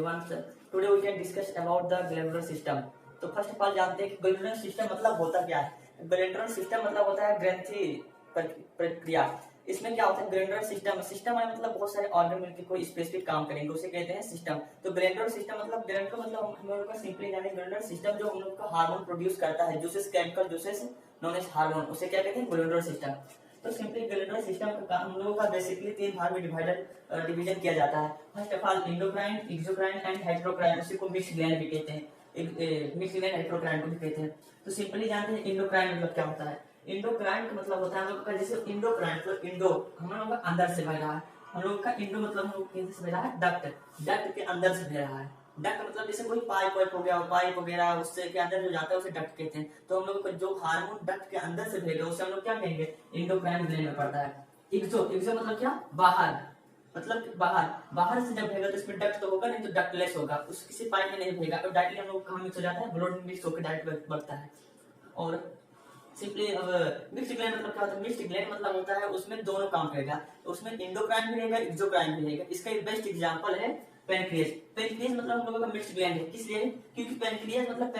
everyone. Today we can discuss about the glandular system. तो first of all जानते हैं कि ग्लैंडुलर सिस्टम मतलब होता क्या है। ग्लैंडुलर सिस्टम मतलब होता है ग्रंथि प्रक्रिया। इसमें क्या होता है ग्लैंडुलर सिस्टम सिस्टम है मतलब बहुत सारे ऑर्गन मिलकर कोई स्पेसिफिक काम करेंगे उसे कहते हैं सिस्टम। तो ग्लैंडुलर सिस्टम मतलब ग्लैंडुलर मतलब हम लोगों का सिंपली जाने ग्लैंडुलर सिस्टम जो हम लोग का हार्मोन प्रोड्यूस करता है juices chemical juices known as hormone उसे क्या कहते हैं ग्लैंडुलर सिस्टम। तो सिंपली ग्लैंडुलर सिस्टम का काम हम लोगों का बेसिकली 3 भाग में डिवीजन किया जाता है। First of all endocrine exocrine and heterocrine उसी को मिक्स्ड ग्लैंड भी कहते हैं। मिक्स्ड ग्लैंड हेटेरोक्राइन को भी कहते हैं। तो सिंपली जानते हैं इंडोक्राइन मतलब क्या होता है। इंडोक्राइन का मतलब होता है हम लोग का जैसे इंडोक्राइन मतलब इंडो हम लोग का अंदर से बह रहा है। हम लोग का इंडो मतलब हम लोग कैसे से बह रहा है डक्ट डक्ट के अंदर से बह रहा है। डक्ट मतलब जैसे कोई पाइप वाइप हो गया पाइप वगैरह उससे के अंदर जो जाता है उसे डक्ट कहते हैं। तो हम लोग को जो हार्मोन डक्ट के अंदर से भेजा उसे हम लोग क्या कहेंगे इंडोक्राइन ग्लैंड में पड़ता है। एक्सो एक्सो मतलब क्या बाहर मतलब बाहर बाहर से जब भेगा तो इसमें डक्ट तो होगा नहीं तो डक्टलेस होगा उस किसी पाइप में नहीं भेगा तो डायरेक्टली हम लोग कहाँ मिक्स हो जाता है ब्लड में मिक्स होकर डायरेक्ट बढ़ता है। और सिंपली अब मिक्स्ड ग्लैंड मतलब क्या होता है मिक्स्ड ग्लैंड मतलब होता है उसमें दोनों काम करेगा। तो उसमें इंडोक्राइन भी रहेगा एक्सोक्राइन भी रहेगा। इसका एक बेस्ट एग्जांपल है पैनक्रियाज। पैनक्रियाज मतलब हम लोगों का मिक्स्ड ग्लैंड है किस लिए क्योंकि पैनक्रियाज मतलब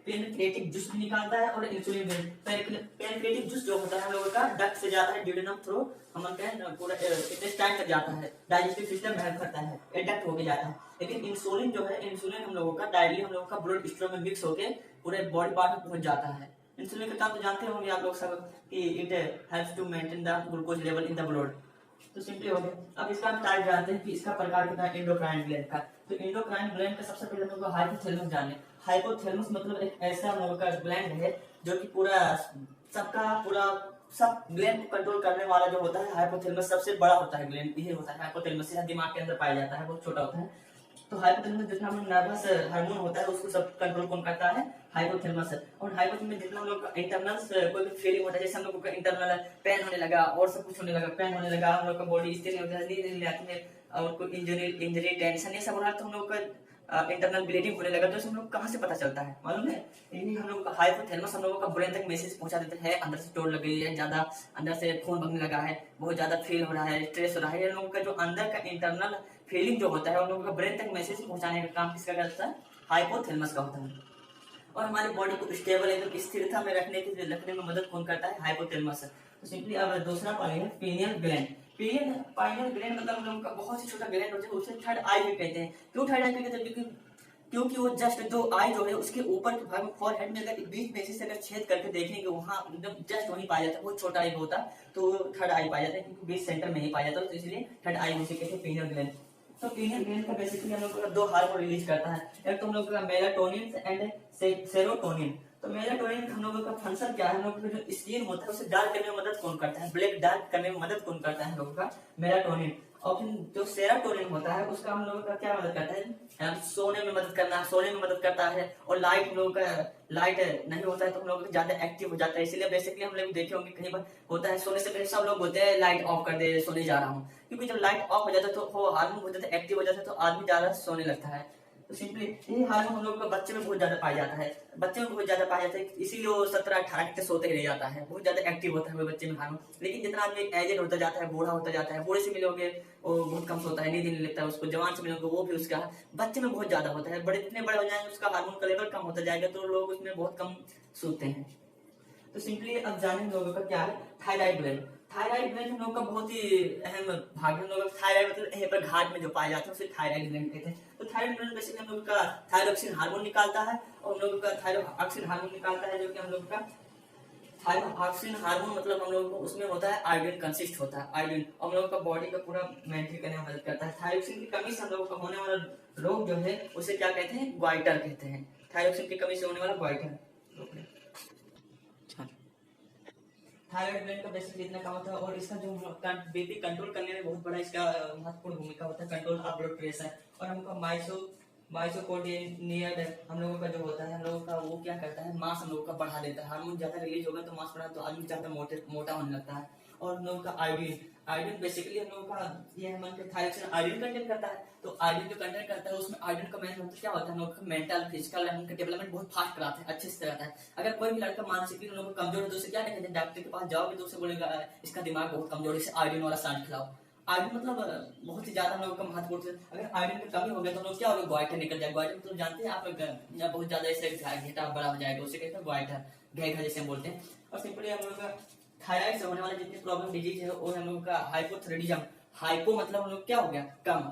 पैनक्रियाटिक जूस भी निकालता है और इंसुलिन भी। पैनक्रियाटिक जूस जो होता है हम लोगों का डक्ट से जाता है ड्यूडेनम थ्रू हम लोग का पूरा इंटेस्टाइन तक जाता है डाइजेस्टिव सिस्टम में हेल्प करता है एडक्ट होके जाता है। लेकिन इंसुलिन जो है इंसुलिन हम लोगों का डायरेक्टली हम लोगों का ब्लड स्ट्रीम में मिक्स होके पूरे बॉडी पार्ट में पहुंच जाता है। इंसुलिन का काम तो जानते होंगे आप लोग सब कि it helps to maintain the glucose level in the blood. तो सिंपली हो गया। अब इसका हम टाइप जानते हैं कि इसका प्रकार कितना है इंडोक्राइन ग्लैंड का। तो इंडोक्राइन ग्लैंड का सबसे पहले हम लोग हाइपोथैलेमस जाने। हाइपोथैलेमस मतलब एक ऐसा हम लोगों का ग्लैंड है जो कि पूरा सब ग्लैंड को कंट्रोल करने वाला जो होता है हाइपोथैलेमस सबसे बड़ा होता है ग्लैंड ये होता है हाइपोथैलेमस दिमाग के अंदर पाया जाता है बहुत छोटा होता है। तो हाइपोथैलेमस जितना हम नर्वस हार्मोन होता है उसको सब कंट्रोल कौन करता है हाइपोथैलेमस। और हाइपोथैलेमस जितना हम लोग इंटरनल कोई भी फीलिंग होता है जैसे हम लोग का इंटरनल पेन होने लगा और सब कुछ होने लगा पेन होने लगा हम लोग का बॉडी स्थिर नहीं होता नींद नहीं आती है और कोई इंजरी टेंशन ये सब हो रहा है तो हम लोग का इंटरनल ब्लीडिंग होने लगा तो हम लोग कहाँ से पता चलता है मालूम है यही हम लोग का हाइपोथैलेमस हम लोगों का ब्रेन तक मैसेज पहुंचा देता है अंदर से चोट लग गई है ज्यादा अंदर से खून बगने लगा है बहुत ज्यादा फील हो रहा है स्ट्रेस हो रहा है। ये लोगों का जो अंदर का इंटरनल फीलिंग जो होता है उन लोगों का ब्रेन तक मैसेज पहुंचाने का काम किसका करता है हाइपोथैलेमस का होता है। और हमारी बॉडी को स्टेबल एकदम स्थिरता में रखने में मदद कौन करता है हाइपोथैलेमस। तो सिंपली अब दूसरा पॉइंट है पीनियल ग्लैंड। पाइनियल ग्लैंड मतलब हम लोगों का बहुत ही छोटा ग्लैंड होता है उसे थर्ड आई भी कहते हैं। क्यों थर्ड आई कहते हैं क्योंकि वो जस्ट जो आई जो है उसके ऊपर के भाग में फॉरहेड में अगर बीच में से अगर छेद करके देखेंगे वहां एकदम जस्ट वहीं पाया जाता है बहुत छोटा आई होता तो थर्ड आई पाया जाता है क्योंकि बीच सेंटर में ही पाया जाता है तो इसलिए थर्ड आई उसे कहते हैं पीनियल ग्लैंड। तो पीनियल ग्लैंड का बेसिकली हम लोग का दो हार्मोन रिलीज करता है एक तो हम लोग का मेलाटोनिन एंड सेरोटोनिन। तो मेलाटोनिन हम लोगों का फंक्शन क्या है हम लोग का जो स्किन होता है उसे डार्क करने में मदद कौन करता है ब्लैक डार्क करने में मदद कौन करता है हम लोगों का मेलाटोनिन। और फिर जो सेरोटोनिन होता है उसका हम लोगों का क्या मदद करता है सोने में मदद करता है। और लाइट हम लोगों का लाइट नहीं होता है तो हम लोग ज्यादा एक्टिव हो जाता है इसलिए बेसिकली हम लोग देखे होंगे कहीं पर होता है सोने से पहले सब लोग बोलते हैं लाइट ऑफ कर दे सोने जा रहा हूँ क्योंकि जब लाइट ऑफ हो जाता है तो वो हार्मोन हो जाता है एक्टिव हो जाता है तो आदमी ज्यादा सोने लगता है। तो सिंपली ये हार्मोन हम लोग बच्चे में बहुत ज्यादा पाया जाता है इसीलिए वो 17-18 तक सोते ही रह जाता है बहुत ज्यादा एक्टिव होता है बच्चे में हार्मोन। लेकिन जितना आदमी एजेड होता जाता है बूढ़ा होता जाता है बूढ़े से मिलोगे वो बहुत कम सोता है नींद नहीं लगता है उसको जवान से मिलोगे वो भी उसका बच्चे में बहुत ज्यादा होता है बड़े जितने बड़े हो जाएंगे उसका हार्मोन का लेवल कम होता जाएगा तो लोग उसमें बहुत कम सोते हैं। तो सिंपली अब जाने लोगों का क्या है थायराइड ग्लैंड। थायराइड ग्लैंड हम लोग का बहुत ही अहम भाग है। हम लोग थायराइड मतलब यहीं पर घाट में जो पाया जाता है उसे थायराइड ग्लैंड कहते हैं। तो थायराइड ग्लैंड बेसिकली हम लोग का थायरोक्सिन हार्मोन निकालता है और हम लोग का थायरोक्सिन हार्मोन निकालता है जो कि हम लोग का थायरोक्सिन हार्मोन मतलब हम लोग को उसमें होता है आयोडीन कंसिस्ट होता है आयोडीन और हम लोग का बॉडी का पूरा मेंटेन करने में मदद करता है। थायरोक्सिन की कमी से हम लोग का होने वाला रोग जो है उसे क्या कहते हैं ग्वाइटर कहते हैं। थायरोक्सिन की कमी से होने वाला ग्वाइटर। थायराइड ग्लैंड का बेसिकली इतना काम होता है और इसका जो बीपी कंट्रोल करने में बहुत बड़ा इसका महत्वपूर्ण भूमिका होता है कंट्रोल ऑफ ब्लड प्रेशर। और हमको माइसोपोडियनियड हम लोगों का जो होता है हम लोगों का वो क्या करता है मांस हम लोगों का बढ़ा देता है हार्मोन ज्यादा रिलीज होगा तो मांस बढ़ा तो आदमी ज्यादा मोटा होने लगता है। और हम लोगों का आयोडीन बेसिकली हम लोगों का ये हमारे थायरोक्सिन आयोडीन कंटेंट करता है। तो आयोडीन जो कंटेंट करता है उसमें आयोडीन का मेन मतलब क्या होता है हम लोग का मेंटल फिजिकल का डेवलपमेंट बहुत फास्ट कराता है अच्छे से कराता है। अगर कोई भी लड़का मानसिक रूप से कमजोर है तो उसे क्या कहते हैं डॉक्टर के पास जाओगे तो उसे बोलेगा इसका दिमाग बहुत कमजोर है इसे आयोडीन वाला सांड खिलाओ आयोडीन मतलब बहुत ही ज्यादा हम लोगों का महत्वपूर्ण है। अगर आयोडीन की कमी हो गया तो हम लोग क्या होगा, ग्वाइटर निकल जाएगा। ग्वाइटर मतलब जानते हैं आप, बहुत ज्यादा ऐसे घेटा बड़ा हो जाएगा, उसे कहते हैं ग्वाइटर, घेघा जैसे हम बोलते हैं। और सिंपली हम लोग का थायराइड से होने वाले जितने प्रॉब्लम डिजीज है वो हम लोग का हाइपोथायराइडिज्म। हाइपो मतलब हम लोग क्या हो गया, कम,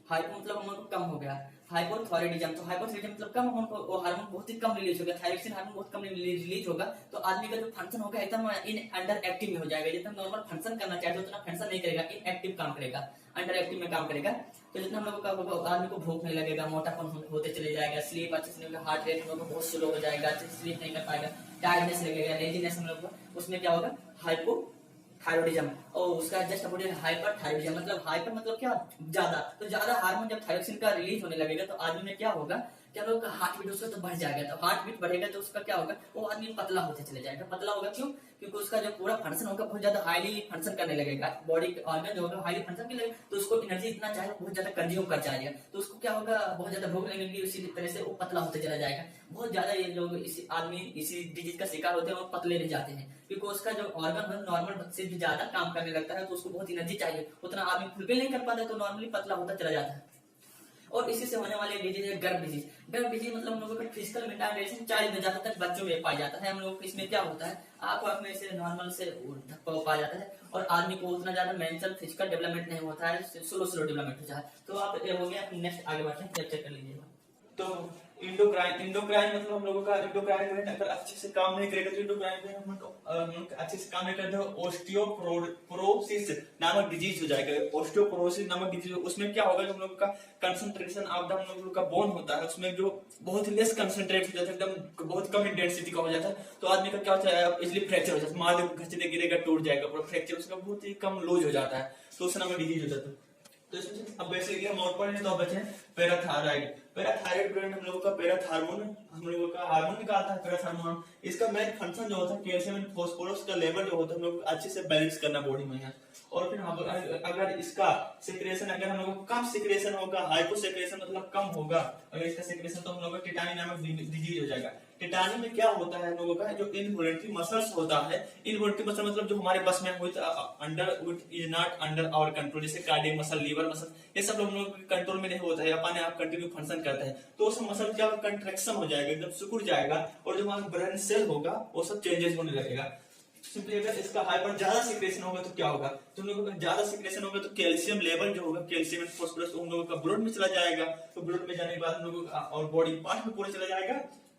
हाइपो मतलब हम लोग को कम हो गया, हाइपोथायराइडिज्म। तो हाइपोथायराइडिज्म मतलब कम वो हार्मोन बहुत ही कम रिलीज होगा, थायरॉक्सिन हार्मोन बहुत कम रिलीज होगा, तो आदमी का जो फंक्शन होगा एकदम इन अंडर एक्टिव में हो जाएगा। जितना नॉर्मल फंक्शन करना चाहते उतना फंक्शन नहीं करेगा, इन एक्टिव काम करेगा, अंडर एक्टिव में काम करेगा। तो जितना हम लोग का होगा, आदमी को भूख नहीं लगेगा, मोटापन होते चले जाएगा, स्लीप अच्छे से नहीं होगा, हार्ट रेट हम लोग का बहुत स्लो हो जाएगा, अच्छे से स्लीप नहीं कर पाएगा, टायर्डनेस लगेगा, लेजीनेस हम लोग को, उसमें क्या होगा, हाइपो थायरॉइडिज्म। और उसका जस्ट अपोजिट हाइपर थायरॉइडिज्म। मतलब हाइपर मतलब क्या, ज्यादा। तो ज्यादा हार्मोन जब थायरॉक्सिन का रिलीज होने लगेगा तो आदमी में क्या होगा, क्या लोग हार्ट बीट उसका तो बढ़ जाएगा। तो हार्ट बीट बढ़ेगा तो उसका क्या होगा, वो आदमी पतला होते चले जाएगा। पतला होगा क्यों, क्योंकि उसका जो पूरा फंक्शन होगा बहुत ज्यादा हाईली फंक्शन करने लगेगा, बॉडी ऑर्गन जो होगा हाईली फंक्शन करने लगेगा, तो उसको एनर्जी इतना चाहिए बहुत ज्यादा कंज्यूम कर जाएगा, तो उसको क्या होगा, बहुत ज्यादा भूख लगेगी, उसी तरह से वो पतला होते चला जाएगा। बहुत ज्यादा ये लोग इसी आदमी इसी डिजीज का शिकार होते हैं और पतले नहीं जाते हैं, क्योंकि उसका जो ऑर्गन है नॉर्मल से भी ज्यादा काम करने लगता है, तो उसको बहुत एनर्जी चाहिए, उतना आदमी फुलफिल नहीं कर पाता, तो नॉर्मली पतला होता चला जाता है। और इसी से होने वाले डिजीज है गर्भ डिजीज। गर्भ डिजीज मतलब हम लोगों का फिजिकल मेंटेनेंस 40 में ज्यादातर बच्चों में पाया जाता है। हम लोग इसमें क्या होता है, आंख में से नॉर्मल से धक्का पाया जाता है, और आदमी को उतना ज्यादा मेंटल फिजिकल डेवलपमेंट नहीं होता है, स्लो स्लो डेवलपमेंट होता है। तो आप हो गया, नेक्स्ट आगे बढ़ते हैं, चेक कर लीजिएगा। तो इंडोक्राइन, इंडोक्राइन मतलब हम लोगों का इंडोक्राइन ग्लैंड अगर अच्छे से काम नहीं करेगा तो इंडोक्राइन ग्लैंड हम अच्छे से काम नहीं करते हो, ओस्टियोपोरोसिस नामक डिजीज हो जाएगा। ओस्टियोपोरोसिस नामक डिजीज, उसमें क्या होगा, हम लोगों का कंसंट्रेशन ऑफ द हम लोगों का बोन होता है, उसमें जो बहुत ही लेस कंसंट्रेट हो जाता है, एकदम बहुत कम इंटेंसिटी का हो जाता है, तो आदमी का क्या होता है, इजिली फ्रैक्चर हो जाता है, मान लो घसीटे गिरेगा टूट जाएगा पूरा, फ्रैक्चर उसका बहुत ही कम लूज हो जाता है, तो उस नामक डिजीज हो जाता है। तो इसमें अब बेसिकली हम और पढ़े तो अब बचे पैराथायराइड। पैराथायराइड ग्लैंड हम लोगों का पैराथार्मोन, हम लोगों का हार्मोन निकालता है पैराथार्मोन। इसका मेन फंक्शन जो होता है कैल्शियम एंड फास्फोरस का लेवल जो होता है हम लोग अच्छे से बैलेंस करना बॉडी में है। और फिर अगर इसका सिक्रेशन, अगर हम लोगों को कम सिक्रेशन होगा, हाइपो सिक्रेशन मतलब कम होगा अगर इसका सिक्रेशन, तो हम लोगों को टिटानी नामक डिजीज हो जाएगा। टिटानी में क्या होता है, हम लोगों का जो इनवॉलंटरी मसल्स होता है, इनवॉलंटरी मसल मतलब जो हमारे बस में under is not under our control, जैसे कार्डियक मसल, लीवर मसल, ये सब हम लोग कंट्रोल में नहीं होता है, अपने आप कंटिन्यू फंक्शन करता है, तो उस मसल क्या कंट्रैक्शन हो जाएगा, एकदम सिकुड़ जाएगा, और जो हमारा ब्रेन सेल होगा वो सब चेंजेस होने लगेगा। सिंपली अगर इसका हाइपर ज्यादा सिक्रेशन होगा तो क्या होगा, तो हम लोगों का ज्यादा सिक्रेशन होगा तो कैल्शियम लेवल जो होगा, कैल्शियम एंड फास्फोरस हम लोगों का ब्लड में चला जाएगा, तो ब्लड में जाने के बाद हम लोगों का और बॉडी पार्ट में पूरा चला जाएगा,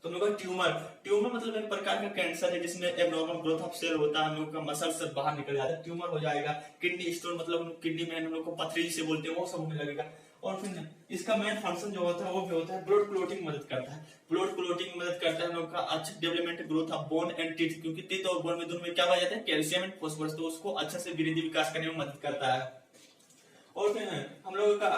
तो हम लोग का ट्यूमर, ट्यूमर मतलब एक प्रकार का कैंसर है जिसमें एबनॉर्मल ग्रोथ ऑफ सेल होता है, हम लोग का मसल से बाहर निकल जाता है, ट्यूमर हो जाएगा। किडनी स्टोन मतलब किडनी में हम लोग को पथरी से बोलते हैं, वो सब होने लगेगा। और फिर इसका मेन फंक्शन जो होता है वो भी होता है ब्लड क्लोटिंग मदद करता है, ब्लड क्लोटिंग मदद करता है हम लोग का अच्छा development growth of bone and teeth, क्योंकि टीथ और बोन में दोनों में क्या हो जाता है, कैल्शियम एंड फास्फोरस, तो उसको अच्छा से वृद्धि विकास करने में मदद करता है। और फिर हम लोगों का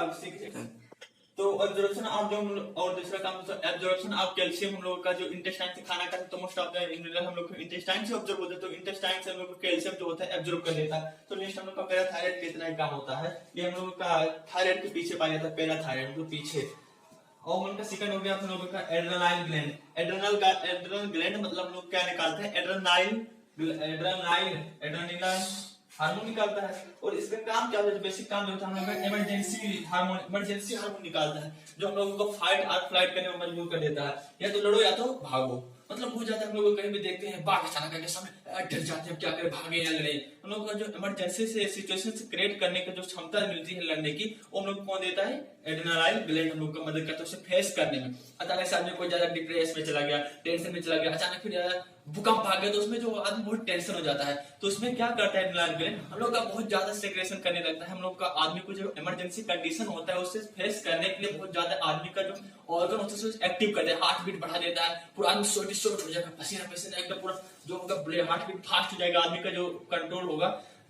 तो एब्जॉर्प्शन ऑफ जो, और दूसरा काम तो एब्जॉर्प्शन ऑफ कैल्शियम, हम लोगों का जो इंटेस्टाइन से खाना खाते हैं तो मोस्ट ऑफ द मिनरल हम लोग इंटेस्टाइन से ऑब्जर्व होता है, तो इंटेस्टाइन से हम लोग कैल्शियम जो होता है एब्जॉर्ब कर लेता है। तो नेक्स्ट हम लोग का पैराथायराइड कितना काम होता है, ये हम लोगों का थायराइड के पीछे पाया जाता है, पैराथायराइड मतलब पीछे। और उनका सेकंड हो गया हम लोगों का एड्रेनालाइन ग्लैंड। एड्रेनल ग्लैंड मतलब हम लोग क्या निकालते हैं, एड्रेनालाइन हार्मोन निकालता है, और इसका काम क्या होता है, बेसिक काम होता है हम लोग का इमरजेंसी हार्मोन निकालता है, जो हम लोगों को फाइट और फ्लाइट करने में मजबूर कर देता है, या तो लड़ो या तो भागो। मतलब बहुत ज्यादा हम लोग कहीं भी देखते हैं बाघ अचानक आके सामने डर जाते हैं, क्या करें, भागे या लड़े। हम लोग का जो इमरजेंसी से सिचुएशन से क्रिएट करने का जो क्षमता मिलती है लड़ने की, वो हम लोग कौन देता है, एड्रेनालाइन ग्लैंड हम लोग को मदद करता है उसे फेस करने में। अचानक से आदमी कोई ज्यादा डिप्रेस में चला गया, टेंशन में चला गया, अचानक फिर भूकंप आ गया, तो उसमें जो आदमी बहुत टेंशन हो जाता है, तो उसमें क्या करता है एड्रेनालाइन ग्लैंड, हम लोग का बहुत ज्यादा सेक्रेशन करने लगता है। हम लोग का आदमी को जो इमरजेंसी कंडीशन होता है उससे फेस करने के लिए बहुत ज्यादा आदमी का जो ऑर्गन होता है उसे एक्टिव कर देता है, हार्ट बीट बढ़ा देता है, पूरा आदमी सोट हो जाएगा, पसीना पसीना एकदम पूरा जो होगा, हार्ट बीट फास्ट हो जाएगा, आदमी का जो कंट्रोल होगा,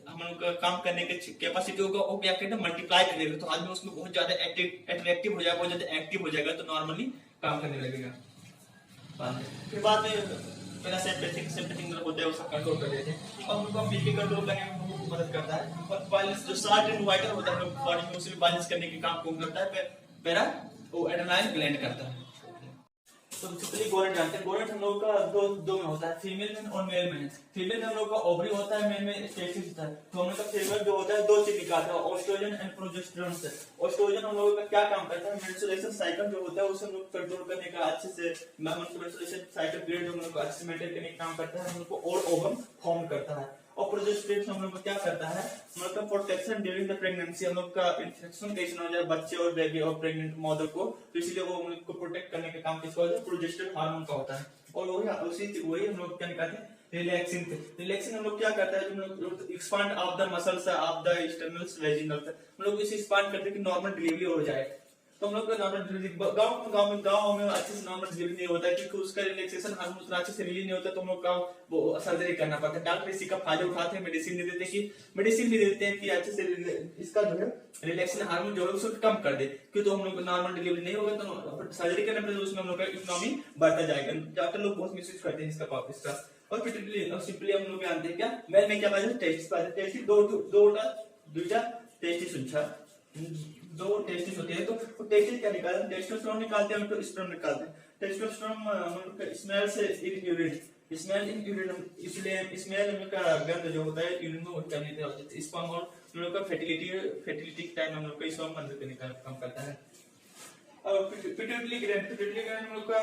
हम लोग का काम करने की कैपेसिटी होगा वो क्या कहते हैं मल्टीप्लाई कर देगा, तो आदमी उसमें बहुत ज्यादा अट्रैक्टिव हो जाएगा, बहुत ज्यादा एक्टिव हो जाएगा, तो नॉर्मली काम करने लगेगा। फिर बाद में पहला सिंपैथिक होता है उसका कंट्रोल कर देते हैं, और उनको बीपी कंट्रोल करने में बहुत मदद करता है, और बैलेंस जो साल्ट एंड वाइटर होता है बॉडी में उसे भी बैलेंस करने के काम कौन करता है, पैरा वो एड्रेनालाइन ग्लैंड करता है। तो सिंपली गोरेट जानते हैं। गोरेट हम लोगों का दो में होता है, फीमेल में और मेल में। फीमेल में हम लोग का ओवरी होता है, मेल में टेस्टिस होता है। तो हम लोग का फीमेल जो होता है दो चीज निकालता है, ओस्ट्रोजन एंड प्रोजेस्टेरोन से। ओस्ट्रोजन हम लोगों का क्या काम करता है, मेंस्ट्रुएशन साइकिल जो होता है उसे हम लोग कंट्रोल करने का अच्छे से, मेंस्ट्रुएशन साइकिल पीरियड हम लोग को अच्छे से मेंटेन करने का काम करता है, हम लोग को और ओवम फॉर्म करता है। और प्रोजेस्टेरोन हम लोग को क्या करता है, हम लोग का प्रोटेक्शन ड्यूरिंग द प्रेगनेंसी, हम लोग का इन्फेक्शन कैसे हो जाए बच्चे और बेबी और प्रेग्नेंट मदर को, तो इसलिए वो हम लोग को प्रोटेक्ट करने का काम किसका होता है, प्रोजेस्टेरोन हार्मोन का होता है। और वही हम लोग क्या निकालते हैं, रिलैक्सिंग। रिलैक्सिंग हम लोग क्या करता है, हम लोग expand of the muscles of the external vaginal, हम लोग इसे एक्सपांड करते हैं कि नॉर्मल डिलीवरी हो जाए। तो हम लोग का नॉर्मल डिलीवरी गांव में अच्छे से नॉर्मल डिलीवरी नहीं होता है, क्योंकि उसका रिलैक्सेशन हार्मोन उतना अच्छे से रिलीज नहीं होता, तो हम लोग का वो सर्जरी करना पड़ता है। डॉक्टर इसी का फायदा उठाते हैं, मेडिसिन दे देते हैं कि अच्छे से इसका जो है रिलैक्सेशन हार्मोन जो है उसको कम कर दे, क्योंकि तो हम लोग नॉर्मल डिलीवरी नहीं होगा तो सर्जरी करने पर उसमें हम लोग का इकोनॉमी बढ़ता जाएगा। डॉक्टर लोग बहुत मिसयूज करते हैं इसका। और सिंपली हम लोग जानते हैं क्या, मेल में क्या पाया जाता है, टेस्टिस पाया जाता है। टेस्टिस दुईटा टेस्टिस हुन्छ, दो टेस्टिस होते हैं। तो टेस्टिस क्या निकालते हैं, टेस्टोस्टेरोन निकालते हैं, तो स्पर्म निकालते हैं। टेस्टोस्टेरोन स्मेल से in urine, smell in urine, इसलिए स्मेल का गंध जो होता है यूरिन में वही करने होता है। स्पर्म और हम लोग का फर्टिलिटी टाइम हम लोग का स्पर्म बंद करने का काम करता है। और पिट्यूटरी ग्लैंड हम लोग का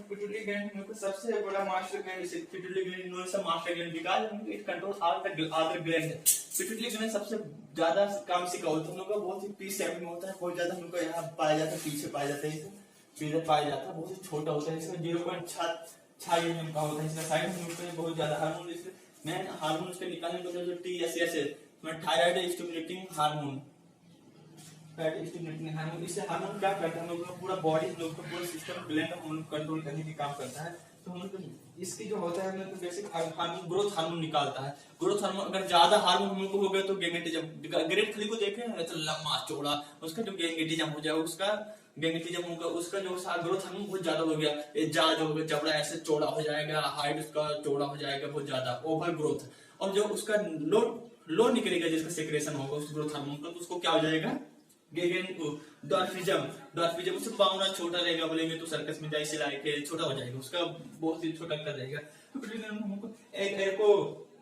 पिट्यूटरी ग्लैंड हम लोग का सबसे बड़ा मास्टर ग्लैंड है। पिट्यूटरी ग्लैंड नो सा master gland because it control all the other gland. Pituitary gland सबसे ज्यादा काम से का होता है, हम लोग का बहुत ही पीस शेप में होता है, बहुत ज्यादा हम लोग का यहाँ पाया जाता है, पीछे पाया जाता है, इधर पाया जाता है, बहुत ही छोटा होता है। इसमें 0.6 mm का होता है। इसका साइड हम लोग का बहुत ज्यादा हार्मोन, इसलिए मैं हार्मोन उसके निकालने को जो TSH है, थायराइड स्टिमुलेटिंग हार्मोन, इससे हार्मोन क्या करता है, हम लोग का पूरा बॉडी, हम लोग का पूरा सिस्टम ग्लैंड हम लोग कंट्रोल करने की काम करता है। तो हम लोग इसकी जो होता है मतलब बेसिक हार्मोन ग्रोथ हार्मोन निकालता है। ग्रोथ हार्मोन अगर ज्यादा हार्मोन हम लोग को हो गया तो गैमेटिज्म, ग्रेट खली को देखे तो लंबा चौड़ा, उसका जो गैमेटिज्म हो जाएगा, उसका गैमेटिज्म होगा, उसका जो ग्रोथ हार्मोन बहुत ज्यादा हो गया, जा जो होगा जबड़ा ऐसे चौड़ा हो जाएगा, हाइट उसका चौड़ा हो जाएगा बहुत ज्यादा, ओवर ग्रोथ। और जो उसका लो निकलेगा, जिसका सेक्रेशन होगा उस ग्रोथ हार्मोन का, तो उसको क्या हो जाएगा, डॉर्फिज्म। उससे पावना छोटा रहेगा, बोलेंगे तो सर्कस में जाए सिलाई के छोटा हो जाएगा, उसका बहुत ही छोटा कर जाएगा। तो हमको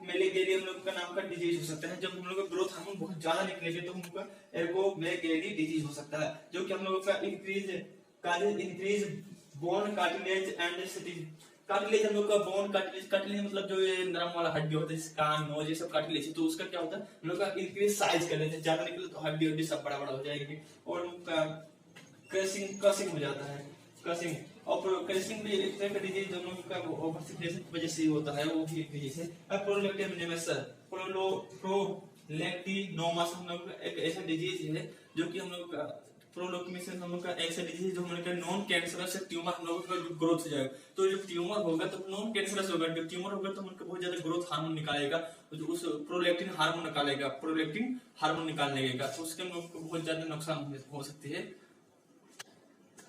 मेलेगेरी हम लोग का नाम का डिजीज हो सकता है। जब हम लोग का ग्रोथ हार्मोन बहुत ज्यादा निकलेगा तो हम लोग का एर्कोमेलेगेरी डिजीज हो सकता है, जो कि हम लोग का increase bone cartilage and cartilage, हम लोग का बोन कार्टिलेज मतलब जो ये नरम वाला हड्डी होता है, कान नोज ये सब कार्टिलेज, तो उसका क्या होता है, हम लोग का इंक्रीज साइज कर लेते हैं, ज्यादा निकले तो हड्डी सब बड़ा बड़ा हो जाएगी। और उनका क्रशिंग हो जाता है, क्रशिंग। और क्रशिंग भी एक तरह का डिजीज हम लोग का ओवर सिक्रेशन की वजह से ही होता है, वो भी एक डिजीज है। अब प्रोलैक्टिनोमास हम लोग का एक ऐसा डिजीज है जो कि हम लोग का प्रोलोक्टिनेशन हम लोग का ऐसा डिजीज जो हम लोग का नॉन कैंसरस ट्यूमर हम लोग का ग्रोथ हो जाएगा। तो जो ट्यूमर होगा तो नॉन कैंसरस होगा, जो ट्यूमर होगा तो हम लोग का बहुत ज्यादा ग्रोथ हार्मोन निकालेगा, उस प्रोलैक्टिन हार्मोन निकालेगा, प्रोलैक्टिन हार्मोन निकालने लगेगा, तो उसके हम लोग को बहुत ज्यादा नुकसान हो सकती है।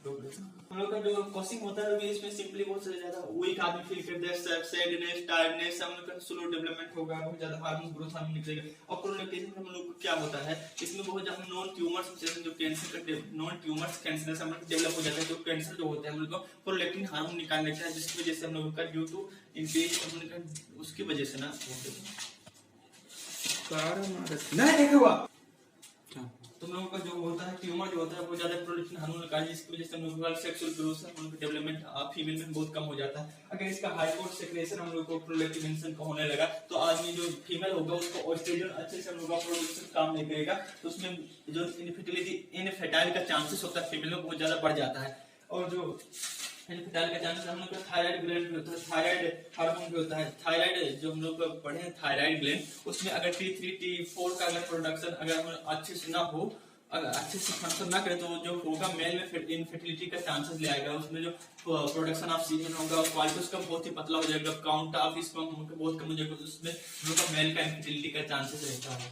हम लोग का जो कोशिंग होता है इसमें सिंपली बहुत ज्यादा वीक आदमी फील करते हैं, सैडनेस, टायर्डनेस, हम लोग का स्लो डेवलपमेंट होगा, बहुत ज्यादा हार्मोन ग्रोथ हार्मोन निकलेगा। और प्रोलैक्टिन हम लोग को क्या होता है, इसमें बहुत ज्यादा नॉन ट्यूमर्स जो कैंसर का नॉन ट्यूमर्स कैंसर हम लोग डेवलप हो जाता है, जो कैंसर जो होता है हम लोग को प्रोलैक्टिन हार्मोन निकालने का, जिसकी वजह से हम लोग का ड्यू टू इंक्रीज उसकी वजह से ना नहीं देखा हुआ तुम लोगों का जो होता है ट्यूमर जो होता है वो ज्यादा प्रोलैक्टिन हार्मोन निकाल, जिसकी वजह से हम लोग का सेक्सुअल ग्रोथ हम डेवलपमेंट फीमेल में बहुत कम हो जाता है। अगर इसका हाइपोर्ट सेक्रेशन हम लोग को प्रोलैक्टिन का होने लगा तो आदमी जो फीमेल होगा उसको एस्ट्रोजन अच्छे से हम लोग का प्रोडक्शन काम नहीं करेगा, तो उसमें जो इनफर्टाइल का चांसेस होता है फीमेल में बहुत ज्यादा बढ़ जाता है। और जो इनफर्टाइल का चांसेस हम लोग का थायराइड ग्लैंड होता है, थायराइड हार्मोन भी होता है, थायराइड जो हम लोग पढ़े हैं थायराइड ग्लैंड, उसमें अगर T3 T4 का अगर प्रोडक्शन अगर अच्छे से ना हो, अगर अच्छे से फंक्शन ना करे तो जो होगा मेल में इनफर्टिलिटी का चांसेस ले आएगा, उसमें जो प्रोडक्शन ऑफ सीमेन होगा क्वालिटी उसका बहुत ही पतला हो जाएगा, काउंट ऑफ स्पर्म बहुत कम हो जाएगा, उसमें मेल का इनफर्टिलिटी का चांसेस रहता है।